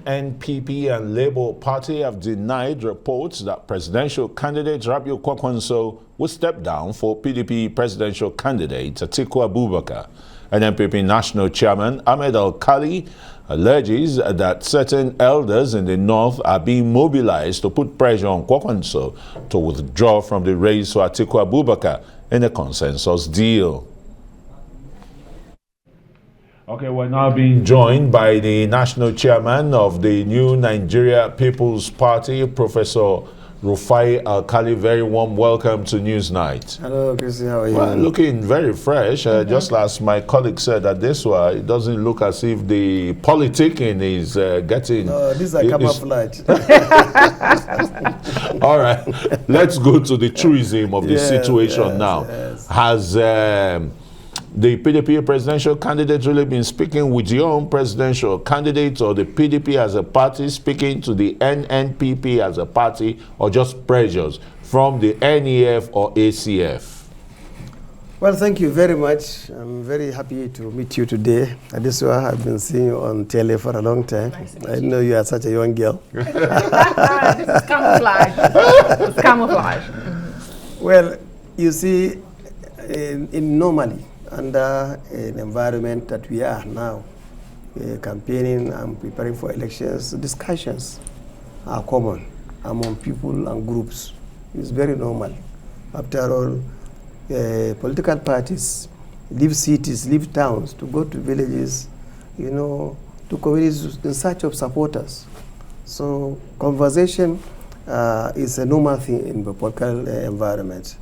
NNPP and Labour Party have denied reports that presidential candidate Rabiu Kwankwaso will step down for PDP presidential candidate Atiku Abubakar. NNPP National Chairman Ahmed Alkali alleges that certain elders in the north are being mobilized to put pressure on Kwankwaso to withdraw from the race for Atiku Abubakar in a consensus deal. Okay, we're now being joined by the national chairman of the New Nigeria People's Party, Professor Rufai Alkali. Very warm welcome to Newsnight. Hello, Chrissy, how are you? Well, looking very fresh. Just as my colleague said that this one, it doesn't look as if the politicking is getting... No, these are camouflage. All right, let's go to the truism of the situation now. Yes. Has... the PDP presidential candidate really been speaking with your own presidential candidate, or the PDP as a party speaking to the NNPP as a party, or just pressures from the NEF or ACF? Well, thank you very much. I'm very happy to meet you today. Adesua, I've been seeing you on tele for a long time. Nice I know you are such a young girl. This is camouflage. It's camouflage. Well, you see, in normally, under an environment that we are now, campaigning and preparing for elections, discussions are common among people and groups. It's very normal. After all, political parties leave cities, leave towns to go to villages, you know, to communities in search of supporters. So conversation is a normal thing in the political environment.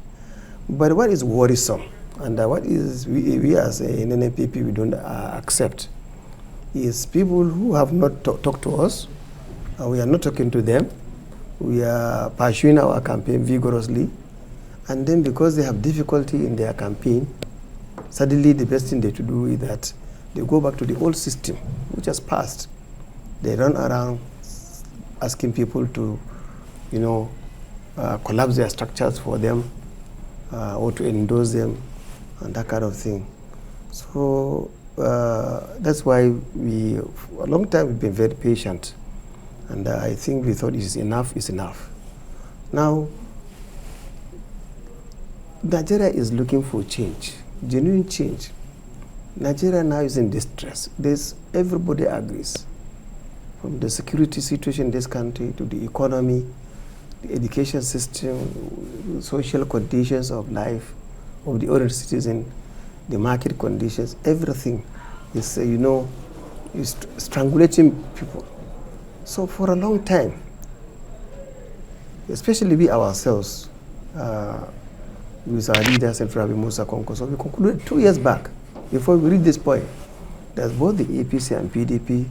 But what is worrisome, and what is we as an NNPP we don't accept, is people who have not talked to us, and we are not talking to them. We are pursuing our campaign vigorously, and then because they have difficulty in their campaign, suddenly the best thing they should do is that they go back to the old system, which has passed. They run around asking people to, you know, collapse their structures for them, or to endorse them, and that kind of thing. So that's why for a long time we've been very patient, and I think we thought is enough is enough. Now, Nigeria is looking for change, genuine change. Nigeria now is in distress. Everybody agrees, from the security situation in this country to the economy, the education system, social conditions of life of the ordinary citizen, the market conditions, everything is, you know, is strangulating people. So for a long time, especially we ourselves, with our leaders and Prof. Musa Kwankwaso, we concluded 2 years back, before we reached this point, that both the APC and PDP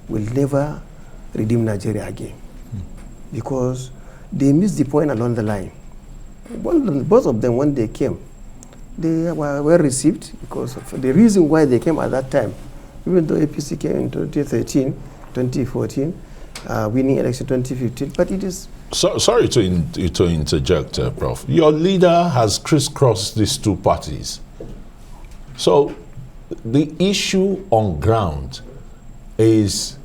will never redeem Nigeria again, because they missed the point along the line. Both of them, when they came, they were well received because of the reason why they came at that time. Even though APC came in 2013, 2014, winning election 2015, but it is... Sorry to interject, Prof. Your leader has crisscrossed these two parties. So the issue on ground is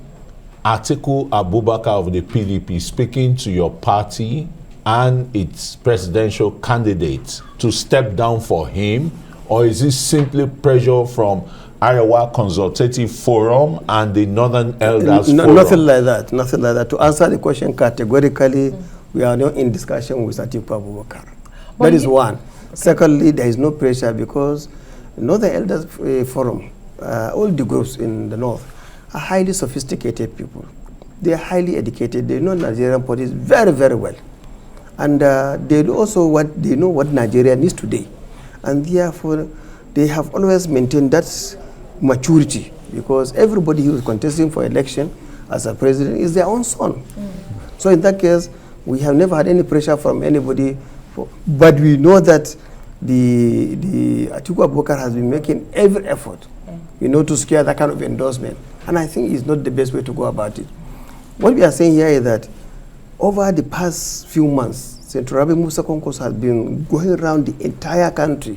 Atiku Abubakar of the PDP speaking to your party and its presidential candidates to step down for him, or is this simply pressure from Iowa Consultative Forum and the Northern Elders Forum? Nothing like that, nothing like that. To answer the question categorically, we are not in discussion with Atiku Abubakar. That is one. Okay. Secondly, there is no pressure because Northern Elders Forum, all the groups in the North, are highly sophisticated people. They are highly educated. They know Nigerian politics very, very well. And they know also what Nigeria needs today. And therefore, they have always maintained that maturity, because everybody who is contesting for election as a president is their own son. So in that case, we have never had any pressure from anybody. But we know that the Atiku Abubakar has been making every effort, you know, to secure that kind of endorsement. And I think it's not the best way to go about it. What we are saying here is that over the past few months, Senator Rabi Musa Kwankwaso has been going around the entire country,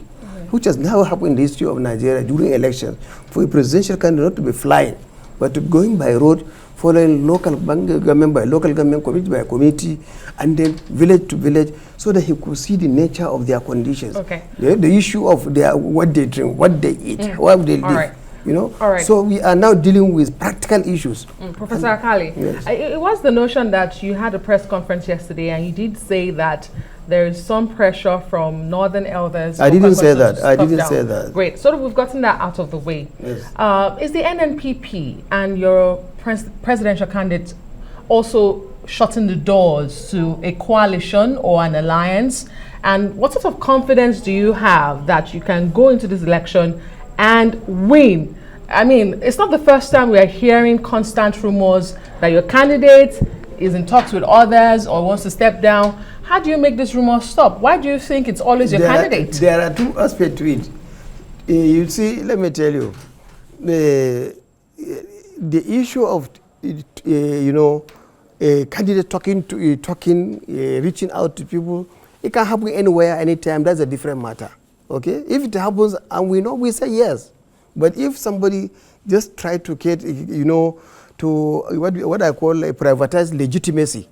which has never happened in the history of Nigeria during elections, for a presidential candidate not to be flying, but to going by road following local government by local government, community by community, and then village to village, so that he could see the nature of their conditions. Okay. The issue of what they drink, what they eat, how they live. Right. You know, All right. so we are now dealing with practical issues. Professor Alkali, yes. It was the notion that you had a press conference yesterday and you did say that there is some pressure from northern elders. I didn't say that. I didn't say that. Great. So we've gotten that out of the way. Yes. Is the NNPP and your presidential candidate also shutting the doors to a coalition or an alliance? And what sort of confidence do you have that you can go into this election and win? I mean, it's not the first time we are hearing constant rumors that your candidate is in talks with others or wants to step down. How do you make this rumor stop? Why do you think it's always your candidate? There are two aspects to it. You see, let me tell you, the issue of a candidate reaching out to people, it can happen anywhere, anytime. That's a different matter. Okay, if it happens and we know, we say yes. But if somebody just try to get, to what I call a privatized legitimacy,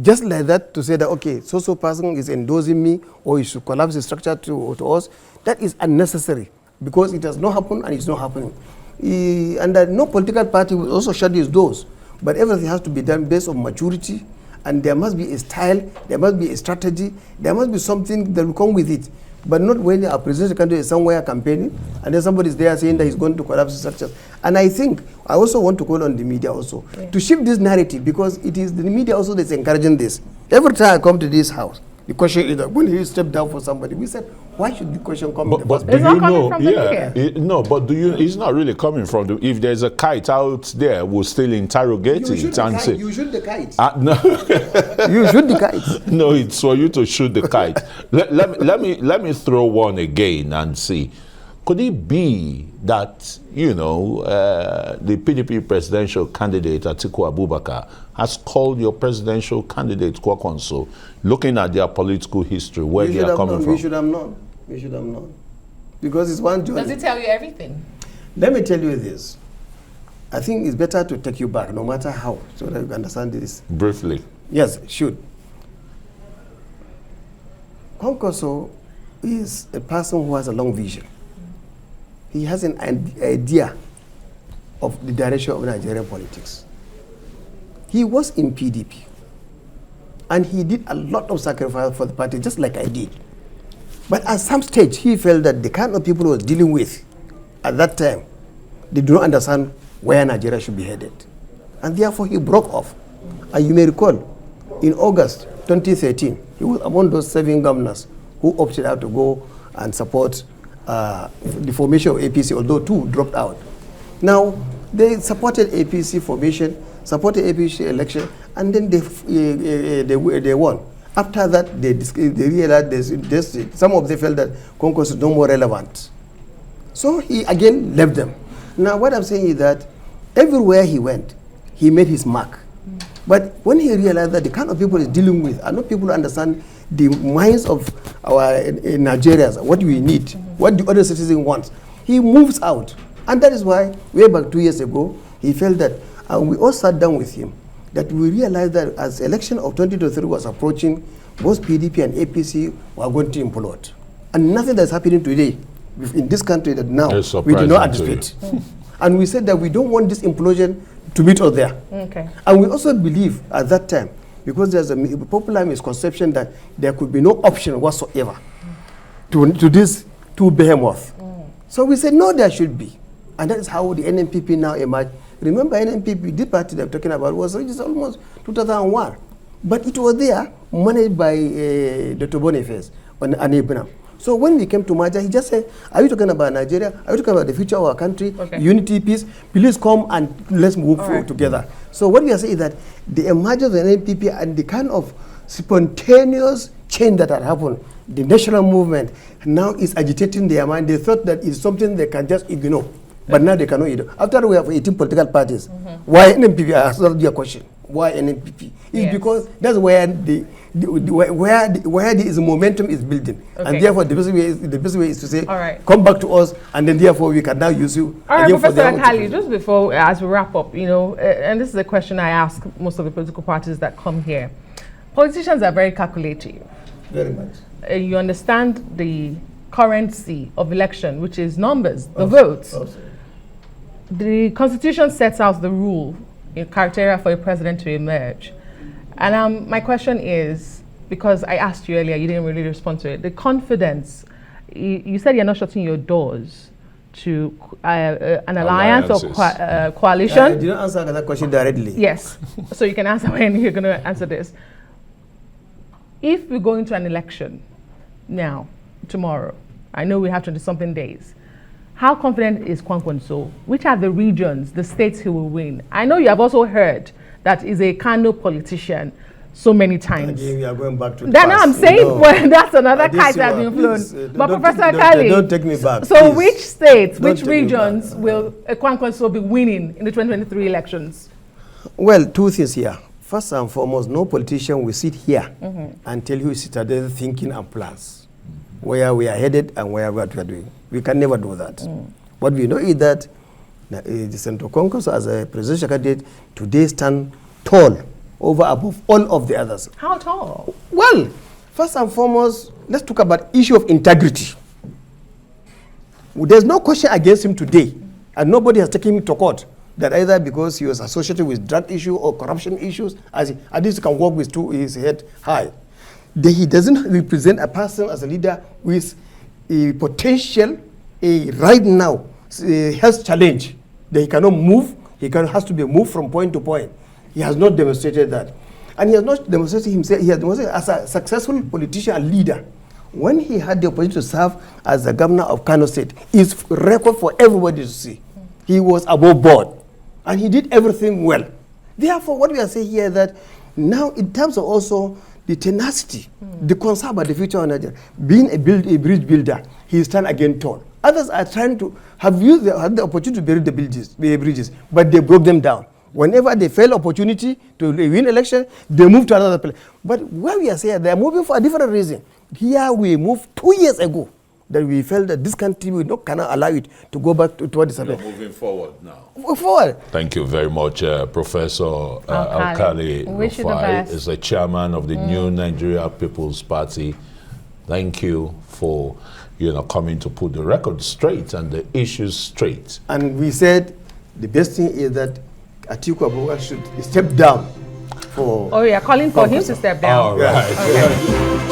just like that, to say that, okay, so person is endorsing me or you should collapse the structure to us, that is unnecessary because it has not happened and it's not happening. And that no political party will also shut these doors, but everything has to be done based on maturity, and there must be a style, there must be a strategy, there must be something that will come with it. But not when a presidential candidate is somewhere campaigning and then somebody is there saying that he's going to collapse the structures. And I think I also want to call on the media also to shift this narrative, because it is the media also that's encouraging this. Every time I come to this house, the question is that when you step down for somebody, we said, why should the question come in the first place? It's not coming from the media. No, but it's not really coming from the, if there's a kite out there, we'll still interrogate it and say. You shoot the kite. No. You shoot the kite. No, it's for you to shoot the kite. Let me throw one again and see. Could it be that, the PDP presidential candidate, Atiku Abubakar, has called your presidential candidate, Kwankwaso, looking at their political history, where they are coming from? We should have known. We should have known. Because it's one journey. Does it tell you everything? Let me tell you this. I think it's better to take you back, no matter how, so that you understand this. Briefly. Yes, should. Kwankwaso is a person who has a long vision. He has an idea of the direction of Nigerian politics. He was in PDP, and he did a lot of sacrifice for the party, just like I did. But at some stage, he felt that the kind of people he was dealing with at that time, they do not understand where Nigeria should be headed. And therefore, he broke off. And you may recall, in August 2013, he was among those 7 governors who opted out to go and support the formation of APC, although 2 dropped out. Now, they supported APC formation, supported APC election, and then they won. After that, they realized some of them felt that Kwankwaso is no more relevant. So he again left them. Now, what I'm saying is that everywhere he went, he made his mark. But when he realized that the kind of people he's dealing with are not people who understand the minds of our Nigerians, what we need, what the other citizen wants, he moves out. And that is why, way back 2 years ago, he felt that, and we all sat down with him, that we realized that as election of 2023 was approaching, both PDP and APC were going to implode. And nothing that's happening today in this country that now we do not anticipate. And we said that we don't want this implosion to meet us there. Okay. And we also believe at that time, because there's a popular misconception that there could be no option whatsoever to these 2 behemoths. So we said, no, there should be. And that is how the NNPP now emerged. Remember, NNPP, the party that I'm talking about, was registered almost 2001. But it was there, managed by Dr. Boniface and Ibrahim. So when we came to Maja, he just said, are you talking about Nigeria? Are you talking about the future of our country? Okay. Unity, peace? Please come and let's move forward together. So what we are saying is that the emergence of the NNPP and the kind of spontaneous change that had happened, the national movement now is agitating their mind. They thought that it's something they can just ignore. But now they cannot ignore. After we have 18 political parties, why NNPP? I asked you a question. Why NNPP? It's Yes. because that's where where the momentum is building, Okay. and therefore the best way is to say, All right. come back to us, and then therefore we can now use you. All right, again for Professor their Alkali, motivation. just before, as we wrap up, and this is a question I ask most of the political parties that come here. Politicians are very calculative. Very much. You understand the currency of election, which is numbers, the votes. Also. The Constitution sets out the rule in criteria for a president to emerge. And my question is, because I asked you earlier, you didn't really respond to it. The confidence, you said you're not shutting your doors to an alliance or coalition. I didn't answer that question directly. Yes, so you can answer when you're going to answer this. If we go into an election now, tomorrow, I know we have 20-something days, how confident is Kwankwaso? Which are the regions, the states he will win? I know you have also heard that he's a Kano politician so many times. Again, we are going back to the Then past. I'm saying, No. well, that's another This kite that's one, been flown. please, But don't Professor take- Alkali, don't take me back, so please. which states, Don't which take me regions back. will Kwankwaso be winning in the 2023 elections? Well, two things here. First and foremost, no politician will sit here and tell you his citadel thinking and plans, where we are headed and what we are doing. We can never do that. What we know is that the Senator Kwankwaso, as a presidential candidate, today stand tall over above all of the others. How tall? Well, first and foremost, let's talk about issue of integrity. There's no question against him today, and nobody has taken him to court that either because he was associated with drug issue or corruption issues, as at least he can walk with his head high. He doesn't represent a person as a leader with a potential, right now, a health challenge that he cannot move. Has to be moved from point to point. He has not demonstrated that. And he has not demonstrated himself, he has demonstrated as a successful politician and leader. When he had the opportunity to serve as the governor of Kano State, his record for everybody to see. He was above board. And he did everything well. Therefore, what we are saying here is that now in terms of also the tenacity, the concern about the future of Nigeria, being a bridge builder, he stand again tall. Others are trying to had the opportunity to build the bridges, but they broke them down. Whenever they fail opportunity to win election, they move to another place. But where we are saying they are moving for a different reason. Here we moved 2 years ago that we felt that this country cannot allow it to go back to what is happening. Moving forward now. Move forward. Thank you very much, Professor Alkali Wish you the Rufai best. is the chairman of the New Nigeria People's Party. Thank you for coming to put the record straight and the issues straight. And we said the best thing is that Atiku Abubakar should step down for. Oh, you're calling for him to step down. All right. Okay.